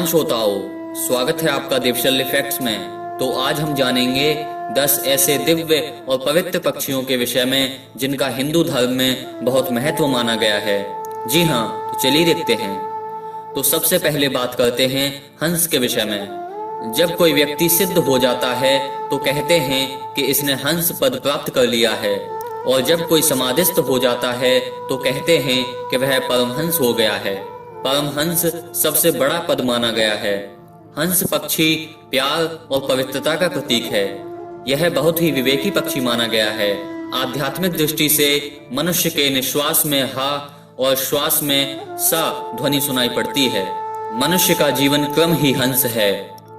श्रोताओं, स्वागत है आपका देवशल्य फैक्ट्स में। तो आज हम जानेंगे 10 ऐसे दिव्य और पवित्र पक्षियों के विषय में जिनका हिंदू धर्म में बहुत महत्व माना गया है। जी हाँ, तो चलिए देखते हैं। तो सबसे पहले बात करते हैं हंस के विषय में। जब कोई व्यक्ति सिद्ध हो जाता है तो कहते हैं कि इसने हंस पद प्राप्त कर लिया है, और जब कोई समाधिस्थ हो जाता है तो कहते हैं कि वह परमहंस हो गया है। परमहंस सबसे बड़ा पद माना गया है। हंस पक्षी प्यार और पवित्रता का प्रतीक है। यह बहुत ही विवेकी पक्षी माना गया है। आध्यात्मिक दृष्टि से मनुष्य के निश्वास में हा और श्वास में सा ध्वनि सुनाई पड़ती है। मनुष्य का जीवन क्रम ही हंस है,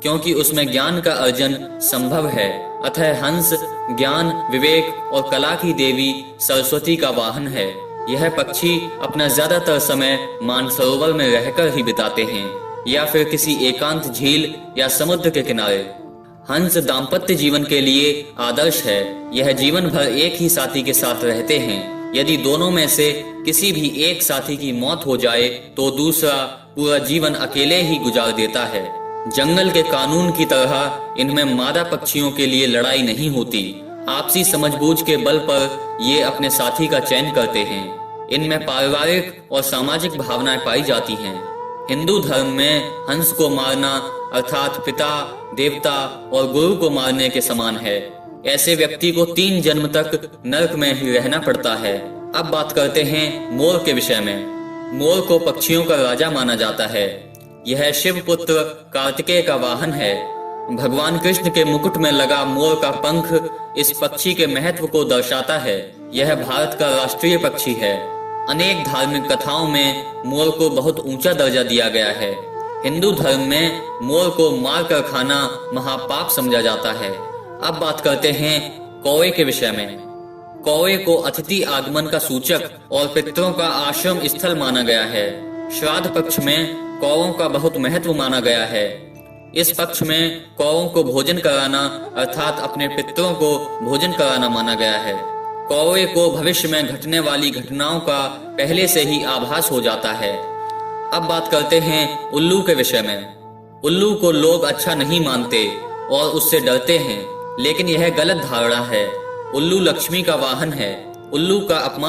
क्योंकि उसमें ज्ञान का अर्जन संभव है। अतः हंस ज्ञान, विवेक और कला की देवी सरस्वती का वाहन है। यह पक्षी अपना ज्यादातर समय मानसरोवर में रहकर ही बिताते हैं, या फिर किसी एकांत झील या समुद्र के किनारे। हंस दाम्पत्य जीवन के लिए आदर्श है। यह जीवन भर एक ही साथी के साथ रहते हैं। यदि दोनों में से किसी भी एक साथी की मौत हो जाए तो दूसरा पूरा जीवन अकेले ही गुजार देता है। जंगल के कानून की तरह इनमें मादा पक्षियों के लिए लड़ाई नहीं होती। आपसी समझबूझ के बल पर ये अपने साथी का चयन करते हैं। इनमें पारिवारिक और सामाजिक भावनाएं पाई जाती हैं। हिंदू धर्म में हंस को मारना अर्थात पिता, देवता और गुरु को मारने के समान है। ऐसे व्यक्ति को 3 जन्म तक नरक में ही रहना पड़ता है। अब बात करते हैं मोर के विषय में। मोर को पक्षियों का राजा माना जाता है। यह शिव पुत्र कार्तिकेय का वाहन है। भगवान कृष्ण के मुकुट में लगा मोर का पंख इस पक्षी के महत्व को दर्शाता है। यह भारत का राष्ट्रीय पक्षी है। अनेक धार्मिक कथाओं में मोर को बहुत ऊंचा दर्जा दिया गया है। हिंदू धर्म में मोर को मार कर खाना महापाप समझा जाता है। अब बात करते हैं कौवे के विषय में। कौवे को अतिथि आगमन का सूचक और पितरों का आश्रम स्थल माना गया है। श्राद्ध पक्ष में कौवों का बहुत महत्व माना गया है। इस पक्ष में कौवों को भोजन कराना अर्थात अपने पितरों को भोजन कराना माना गया है। कौवे को भविष्य में घटने वाली घटनाओं का पहले से ही आभास हो जाता है। अब बात करते हैं उल्लू के विषय में। उल्लू को लोग अच्छा नहीं मानते और उससे डरते हैं, लेकिन यह गलत धारणा है। उल्लू लक्ष्मी का वाहन है। उल्लू का अपमान